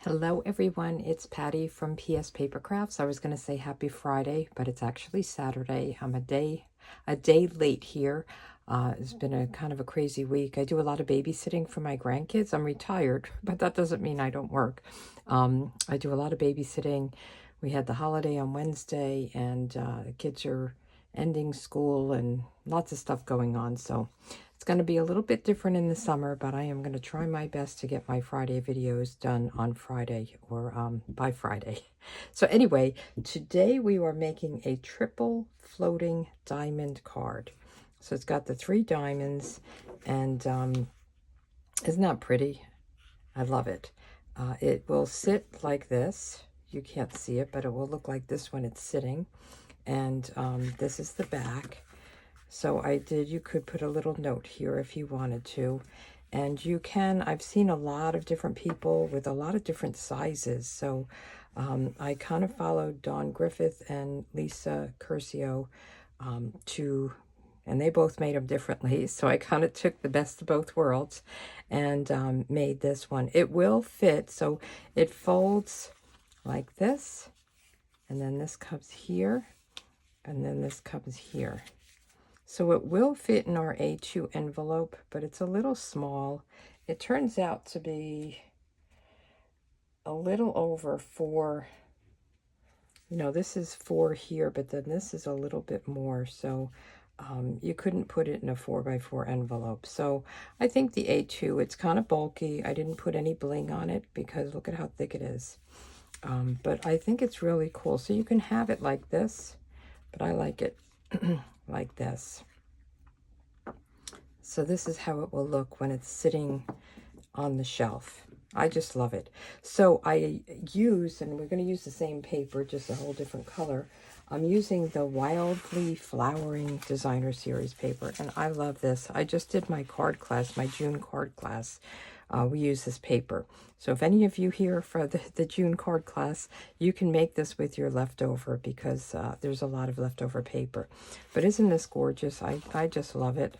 Hello everyone, it's Patty from pspapercrafts. I was going to say happy Friday, but it's actually Saturday. I'm a day late here. It's been a kind of a crazy week. I do a lot of babysitting for my grandkids. I'm retired, but that doesn't mean I don't work. I do a lot of babysitting. We had the holiday on Wednesday, and the kids are ending school and lots of stuff going on. So it's going to be a little bit different in the summer, but I am going to try my best to get my Friday videos done on Friday or by Friday. So anyway, today we are making a triple floating diamond card. So it's got the 3 diamonds, and isn't that pretty? I love it. It will sit like this. You can't see it, but it will look like this when it's sitting. And this is the back. So you could put a little note here if you wanted to. And you can, I've seen a lot of different people with a lot of different sizes. So I kind of followed Dawn Griffith and Lisa Curcio and they both made them differently. So I kind of took the best of both worlds and made this one. It will fit, so it folds like this. And then this comes here. And then this comes here. So it will fit in our A2 envelope, but it's a little small. It turns out to be a little over 4. You know, this is 4 here, but then this is a little bit more. So you couldn't put it in a 4x4 envelope. So I think the A2, it's kind of bulky. I didn't put any bling on it because look at how thick it is. But I think it's really cool. So you can have it like this, but I like it like this. So this is how it will look when it's sitting on the shelf. I just love it. So I use, and we're going to use the same paper, just a whole different color. I'm using the Wildly Flowering Designer Series paper, and I love this. I just did my card class, my June card class. We use this paper. So if any of you here for the June card class, you can make this with your leftover because there's a lot of leftover paper. But isn't this gorgeous? I just love it.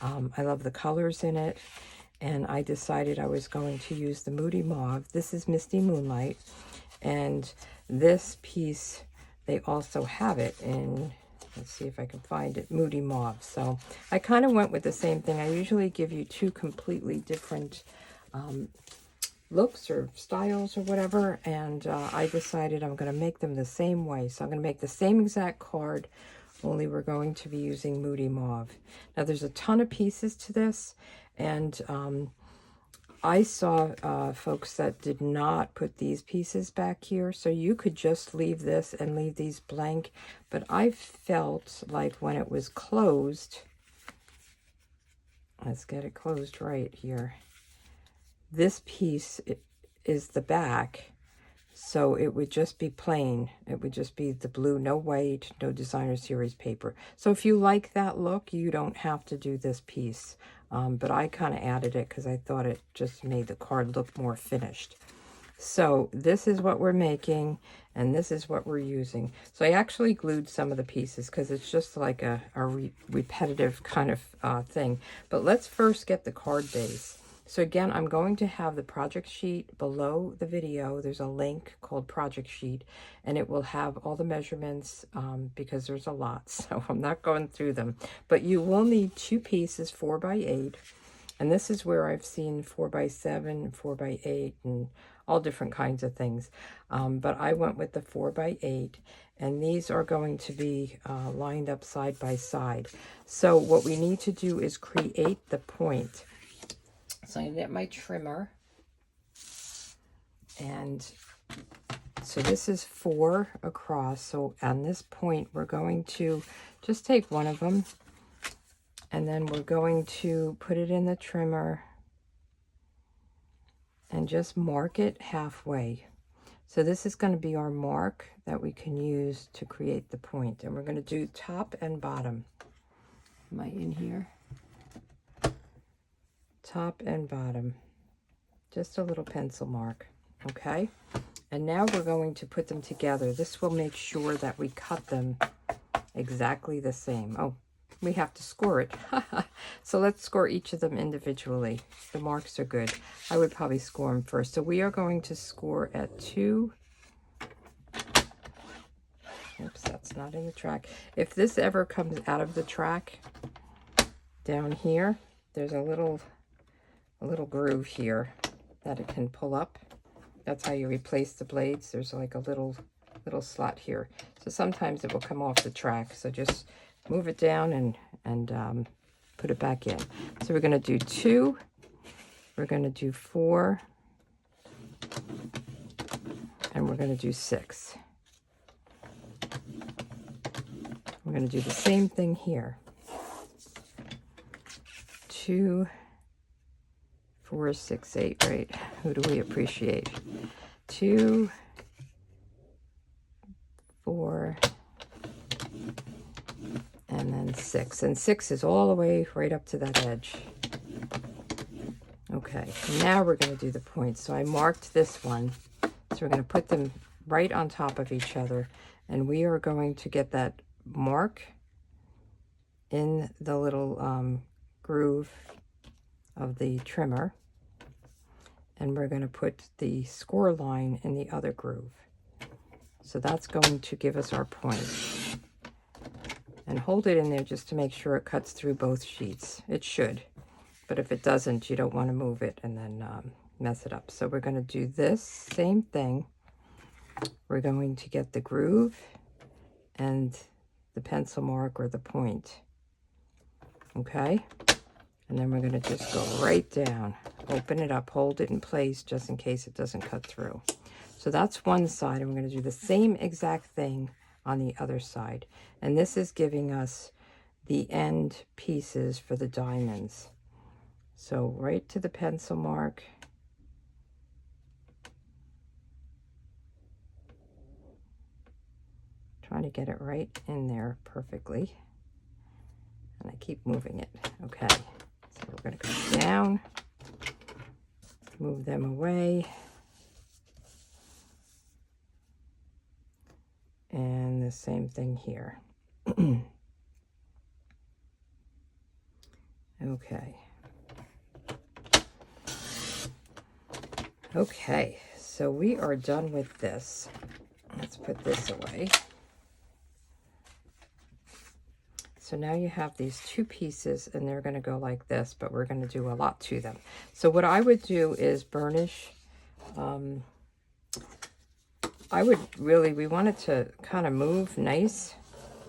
I love the colors in it. And I decided I was going to use the Moody Mauve. This is Misty Moonlight. And this piece, they also have it in, let's see if I can find it, Moody Mauve. So I kind of went with the same thing. I usually give you 2 completely different looks or styles or whatever, and I decided I'm going to make them the same way. So I'm going to make the same exact card, only we're going to be using Moody Mauve. Now there's a ton of pieces to this, and I saw folks that did not put these pieces back here, so you could just leave this and leave these blank, but I felt like when it was closed, let's get it closed right here. This piece is the back, so it would just be plain. It would just be the blue, no white, no designer series paper. So if you like that look, you don't have to do this piece. But I kind of added it because I thought it just made the card look more finished. So this is what we're making, and this is what we're using. So I actually glued some of the pieces because it's just like a repetitive kind of thing. But let's first get the card base. So again, I'm going to have the project sheet below the video. There's a link called project sheet, and it will have all the measurements because there's a lot, so I'm not going through them. But you will need 2 pieces, 4x8, and this is where I've seen 4x7, 4x8, and all different kinds of things. But I went with the 4x8, and these are going to be lined up side by side. So what we need to do is create the point. So I'm going to get my trimmer, and so this is 4 across. So on this point, we're going to just take one of them, and then we're going to put it in the trimmer and just mark it halfway. So this is going to be our mark that we can use to create the point, and we're going to do top and bottom. Am I in here? Top and bottom, just a little pencil mark. Okay, and now we're going to put them together. This will make sure that we cut them exactly the same. Oh, we have to score it. So let's score each of them individually. The marks are good. I would probably score them first. So we are going to score at 2. Oops, that's not in the track. If this ever comes out of the track, down here, there's a little groove here that it can pull up. That's how you replace the blades. There's like a little slot here. So sometimes it will come off the track. So just move it down and put it back in. So we're going to do 2. We're going to do 4. And we're going to do 6. We're going to do the same thing here. 2, 4, 6, 8, right? Who do we appreciate? 2, 4, and then 6. And 6 is all the way right up to that edge. Okay, now we're going to do the points. So I marked this one. So we're going to put them right on top of each other. And we are going to get that mark in the little groove of the trimmer. And we're going to put the score line in the other groove. So that's going to give us our point. And hold it in there just to make sure it cuts through both sheets. It should. But if it doesn't, you don't want to move it and then mess it up. So we're going to do this same thing. We're going to get the groove and the pencil mark or the point. Okay? And then we're going to just go right down. Open it up, hold it in place just in case it doesn't cut through. So that's one side, and we're going to do the same exact thing on the other side. And this is giving us the end pieces for the diamonds. So right to the pencil mark. Trying to get it right in there perfectly. And I keep moving it. Okay, so we're going to go down, move them away. And the same thing here. Okay. Okay, so we are done with this. Let's put this away. So now you have these 2 pieces, and they're going to go like this, but we're going to do a lot to them. So what I would do is burnish. We want it to kind of move nice.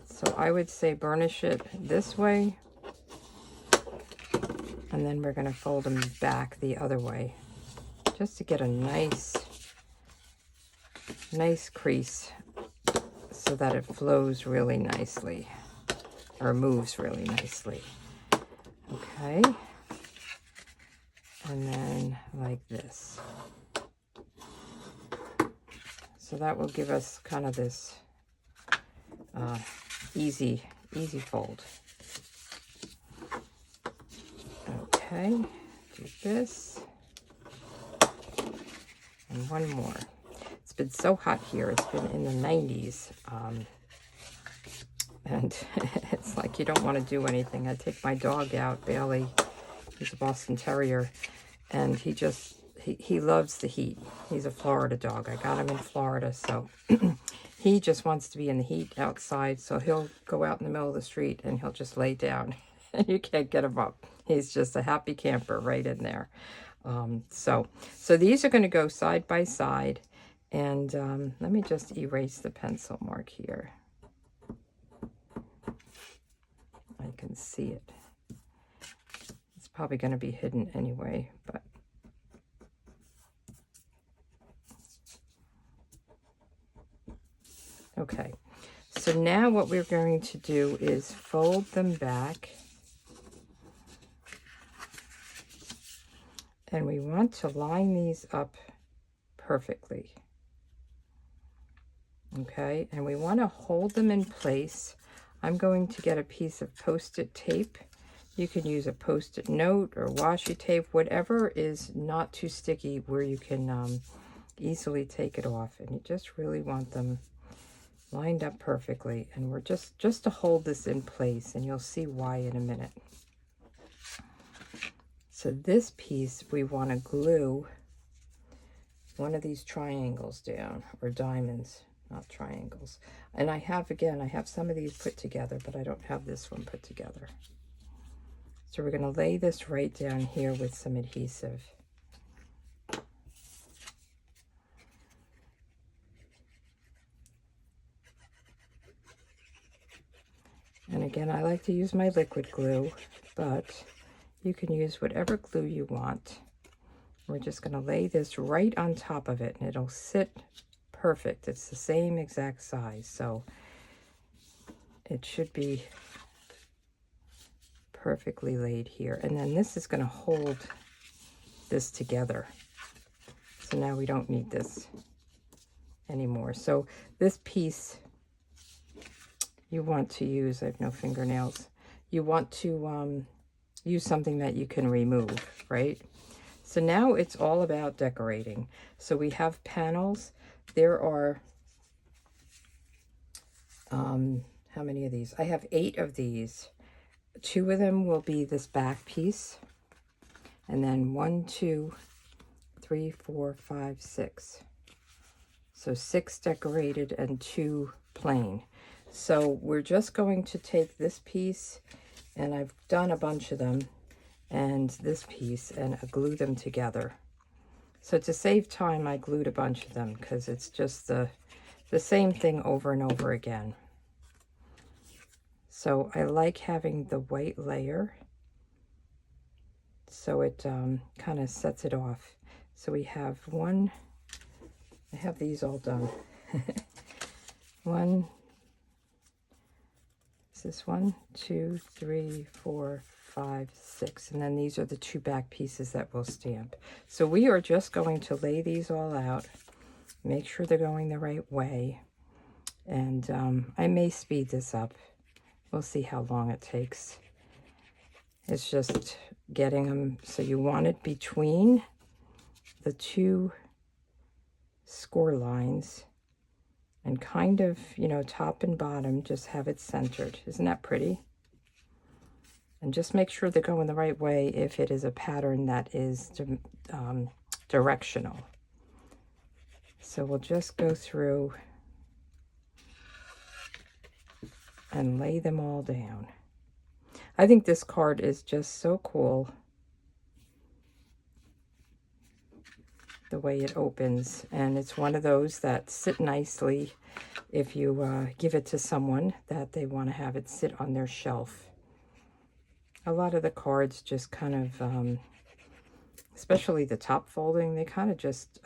So I would say burnish it this way. And then we're going to fold them back the other way. Just to get a nice crease so that it flows really nicely. Or moves really nicely. Okay. And then like this. So that will give us kind of this easy fold. Okay, do this. And one more. It's been so hot here. It's been in the 90s. And it's like you don't want to do anything. I take my dog out, Bailey. He's a Boston Terrier. And he loves the heat. He's a Florida dog. I got him in Florida, so he just wants to be in the heat outside. So he'll go out in the middle of the street and he'll just lay down. And you can't get him up. He's just a happy camper right in there. So these are going to go side by side. And let me just erase the pencil mark here. I can see it. It's probably going to be hidden anyway, but okay. So now what we're going to do is fold them back. And we want to line these up perfectly. Okay, and we want to hold them in place. I'm going to get a piece of Post-it tape. You can use a Post-it note or washi tape, whatever is not too sticky where you can easily take it off. And you just really want them lined up perfectly. And we're just to hold this in place, and you'll see why in a minute. So this piece, we want to glue one of these triangles down, or diamonds, not triangles. And I have, again, I have some of these put together, but I don't have this one put together. So we're going to lay this right down here with some adhesive. And again, I like to use my liquid glue, but you can use whatever glue you want. We're just going to lay this right on top of it, and it'll sit perfect. It's the same exact size, so it should be perfectly laid here. And then this is going to hold this together. So now we don't need this anymore. So this piece you want to use, I have no fingernails, you want to use something that you can remove, right? So now it's all about decorating. So we have panels. There are, how many of these? I have 8 of these. 2 of them will be this back piece. And then 1, 2, 3, 4, 5, 6. So 6 decorated and 2 plain. So we're just going to take this piece, and I've done a bunch of them, and this piece, and glue them together. So to save time, I glued a bunch of them because it's just the same thing over and over again. So I like having the white layer, so it kind of sets it off. So we have one, I have these all done. One, is this 1, 2, 3, 4, 5, 6, and then these are the 2 back pieces that we'll stamp. So we are just going to lay these all out, make sure they're going the right way, and I may speed this up. We'll see how long it takes. It's just getting them, so you want it between the 2 score lines, and kind of, you know, top and bottom, just have it centered. Isn't that pretty? And just make sure they're going the right way if it is a pattern that is directional. So we'll just go through and lay them all down. I think this card is just so cool, the way it opens, and it's one of those that sit nicely if you give it to someone that they want to have it sit on their shelf. A lot of the cards just kind of, especially the top folding, they kind of just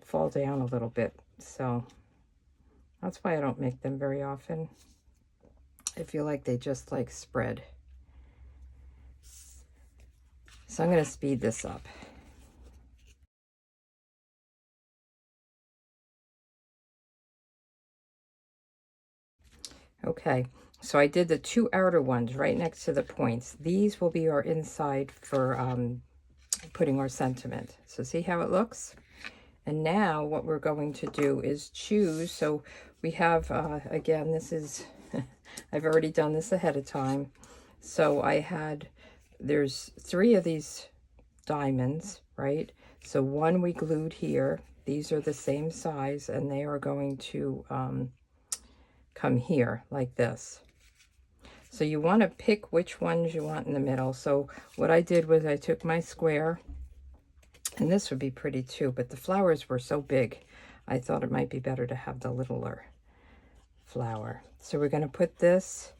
fall down a little bit. So that's why I don't make them very often. I feel like they just like spread. So I'm going to speed this up. Okay, so I did the 2 outer ones right next to the points. These will be our inside for putting our sentiment. So see how it looks? And now what we're going to do is choose. So we have, again, this is, I've already done this ahead of time. So there's 3 of these diamonds, right? So 1 we glued here. These are the same size, and they are going to come here like this. So you want to pick which ones you want in the middle. So what I did was I took my square, and this would be pretty too, but the flowers were so big, I thought it might be better to have the littler flower. So we're going to put this,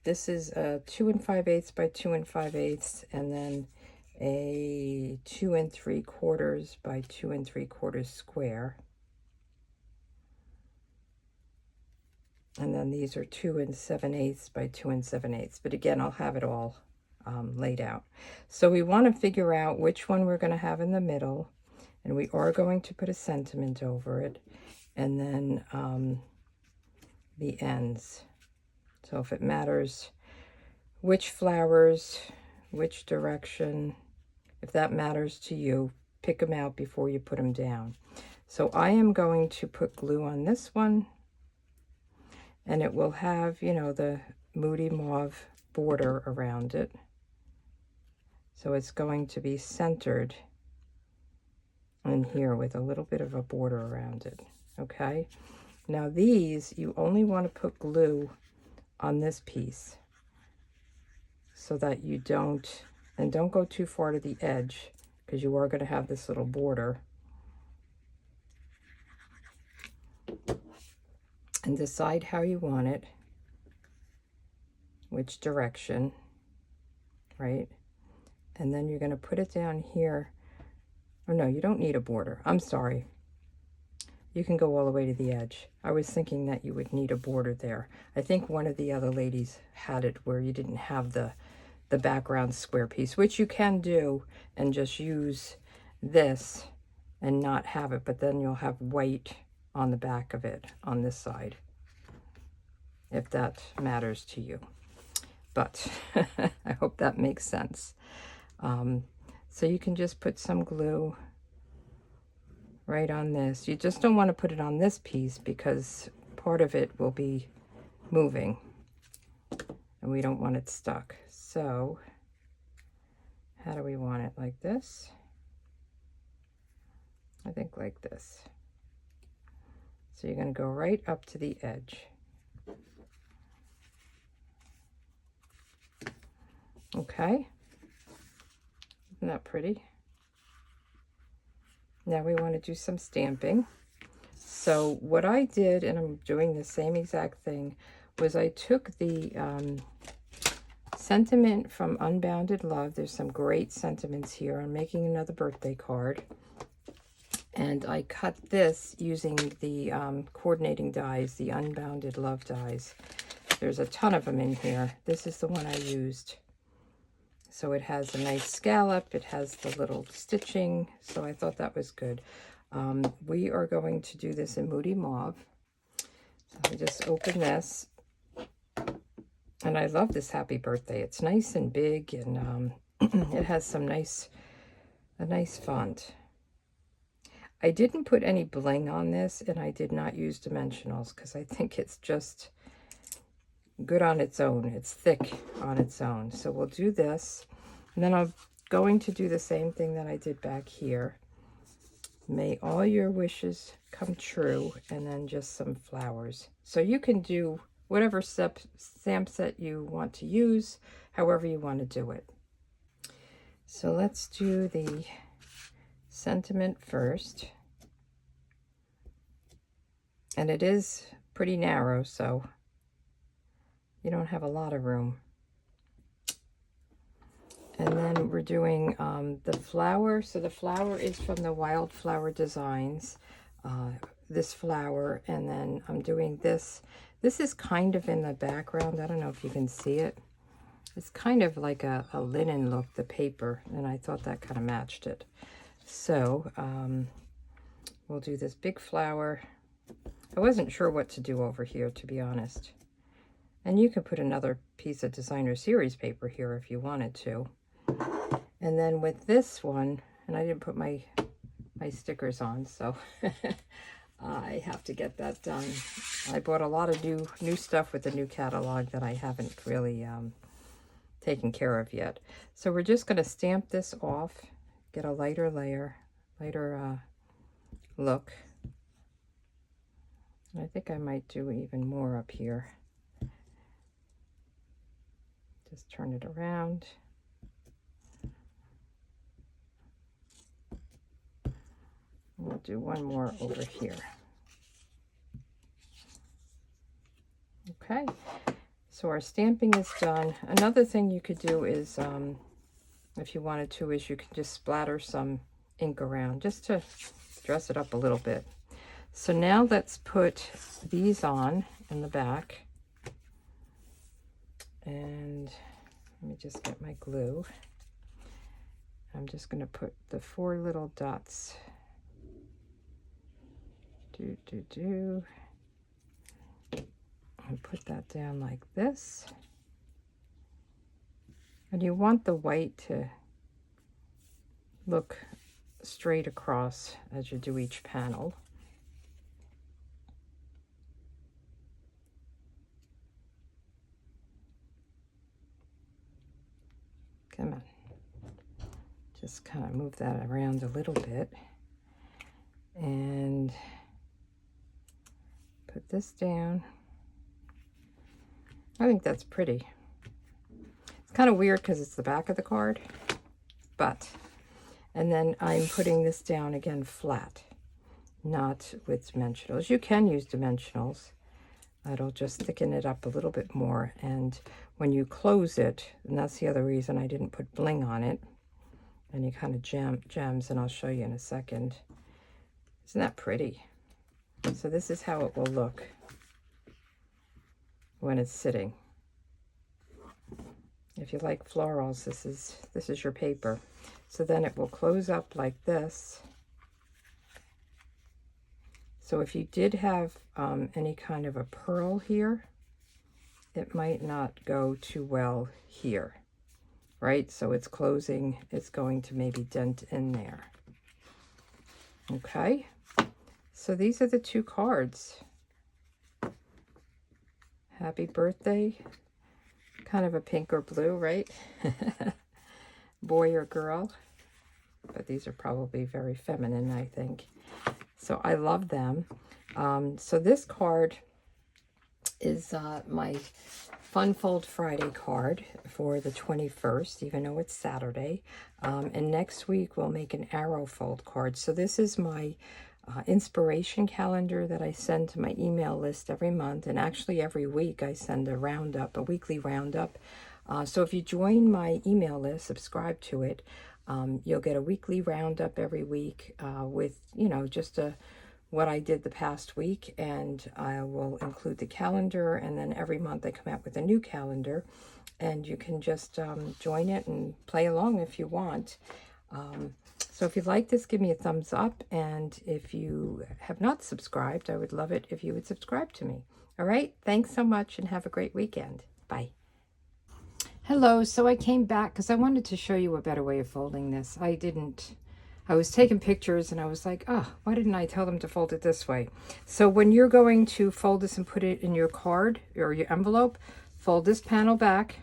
this is a 2 5/8 by 2 5/8, and then a 2 3/4 by 2 3/4 square. And then these are 2 7/8 by 2 7/8. But again, I'll have it all laid out. So we want to figure out which one we're going to have in the middle. And we are going to put a sentiment over it. And then the ends. So if it matters which flowers, which direction, if that matters to you, pick them out before you put them down. So I am going to put glue on this one, and it will have, you know, the Moody Mauve border around it. So it's going to be centered in here with a little bit of a border around it, okay? Now these, you only want to put glue on this piece so that you don't, and don't go too far to the edge because you are going to have this little border. And decide how you want it, which direction, right? And then you're going to put it down here. Oh no, you don't need a border. I'm sorry. You can go all the way to the edge. I was thinking that you would need a border there. I think one of the other ladies had it where you didn't have the background square piece, which you can do and just use this and not have it, but then you'll have white on the back of it on this side, if that matters to you. But I hope that makes sense. So you can just put some glue right on this. You just don't want to put it on this piece because part of it will be moving and we don't want it stuck. So how do we want it? Like this? I think like this. So you're going to go right up to the edge. Okay. Isn't that pretty? Now we want to do some stamping. So what I did, and I'm doing the same exact thing, was I took the sentiment from Unbounded Love. There's some great sentiments here. I'm making another birthday card. And I cut this using the coordinating dies, the Unbounded Love dies. There's a ton of them in here. This is the one I used. So it has a nice scallop. It has the little stitching. So I thought that was good. We are going to do this in Moody Mauve. So let me just open this. And I love this happy birthday. It's nice and big, and it has some a nice font. I didn't put any bling on this, and I did not use dimensionals because I think it's just good on its own. It's thick on its own. So we'll do this, and then I'm going to do the same thing that I did back here. May all your wishes come true, and then just some flowers. So you can do whatever stamp set you want to use, however you want to do it. So let's do the sentiment first. And it is pretty narrow, so you don't have a lot of room. And then we're doing the flower. So the flower is from the Wildflower Designs, this flower. And then I'm doing this. This is kind of in the background. I don't know if you can see it. It's kind of like a linen look, the paper, and I thought that kind of matched it. So we'll do this big flower. I wasn't sure what to do over here, to be honest. And you can put another piece of designer series paper here if you wanted to. And then with this one, and I didn't put my stickers on, so I have to get that done. I bought a lot of new stuff with the new catalog that I haven't really taken care of yet. So we're just going to stamp this off, get a lighter layer, lighter look. And I think I might do even more up here. Just turn it around. We'll do one more over here. Okay, so our stamping is done. Another thing you could do is, if you wanted to, is you can just splatter some ink around just to dress it up a little bit. So now let's put these on in the back. And let me just get my glue. I'm just going to put the 4 little dots. And put that down like this. And you want the white to look straight across as you do each panel. Come on. Just kind of move that around a little bit. And put this down. I think that's pretty. It's kind of weird because it's the back of the card, but, and then I'm putting this down again flat, not with dimensionals. You can use dimensionals. It'll just thicken it up a little bit more, and when you close it, and that's the other reason I didn't put bling on it, and you kind of gems, and I'll show you in a second. Isn't that pretty? So this is how it will look when it's sitting. If you like florals, this is your paper. So then it will close up like this. So if you did have any kind of a pearl here, it might not go too well here, right? So it's closing, it's going to maybe dent in there. Okay, so these are the two cards. Happy birthday. Kind of a pink or blue, right? Boy or girl. But these are probably very feminine, I think. So I love them. So this card is my Fun Fold Friday card for the 21st, even though it's Saturday. And next week we'll make an arrow fold card. So this is my inspiration calendar that I send to my email list every month, and actually every week I send a roundup, a weekly roundup. So if you join my email list, subscribe to it, you'll get a weekly roundup every week with, you know, just what I did the past week, and I will include the calendar, and then every month I come out with a new calendar, and you can just join it and play along if you want. So if you like this, give me a thumbs up. And if you have not subscribed, I would love it if you would subscribe to me. All right. Thanks so much and have a great weekend. Bye. Hello. So I came back because I wanted to show you a better way of folding this. I was taking pictures and I was like, oh, why didn't I tell them to fold it this way? So when you're going to fold this and put it in your card or your envelope, fold this panel back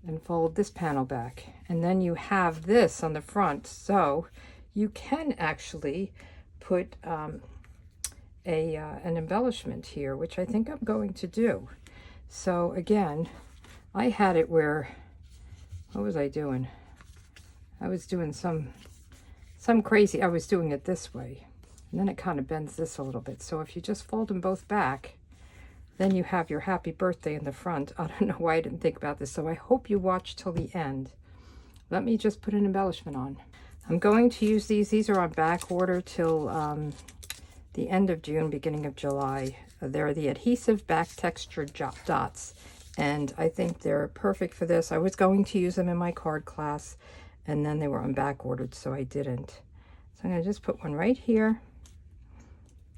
and fold this panel back, and then you have this on the front, so you can actually put an embellishment here, which I think I'm going to do. So again, I had it where, what was I doing? I was doing some crazy, I was doing it this way, and then it kind of bends this a little bit. So if you just fold them both back, then you have your happy birthday in the front. I don't know why I didn't think about this, so I hope you watch till the end. Let me just put an embellishment on. I'm going to use these. These are on back order till the end of June, beginning of July. They're the adhesive back texture dots, and I think they're perfect for this. I was going to use them in my card class, and then they were on back ordered, so I didn't. So I'm going to just put one right here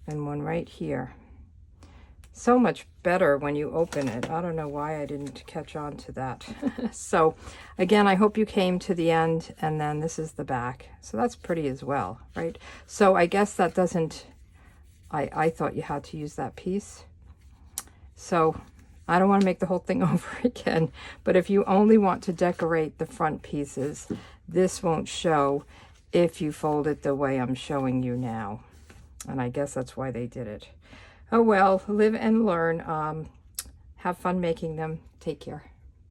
and one right here. So much better when you open it. I don't know why I didn't catch on to that. So again, I hope you came to the end, and then this is the back. So that's pretty as well, right? So I guess that doesn't, I thought you had to use that piece. So I don't want to make the whole thing over again, but if you only want to decorate the front pieces, this won't show if you fold it the way I'm showing you now. And I guess that's why they did it. Oh well, live and learn. Have fun making them. Take care.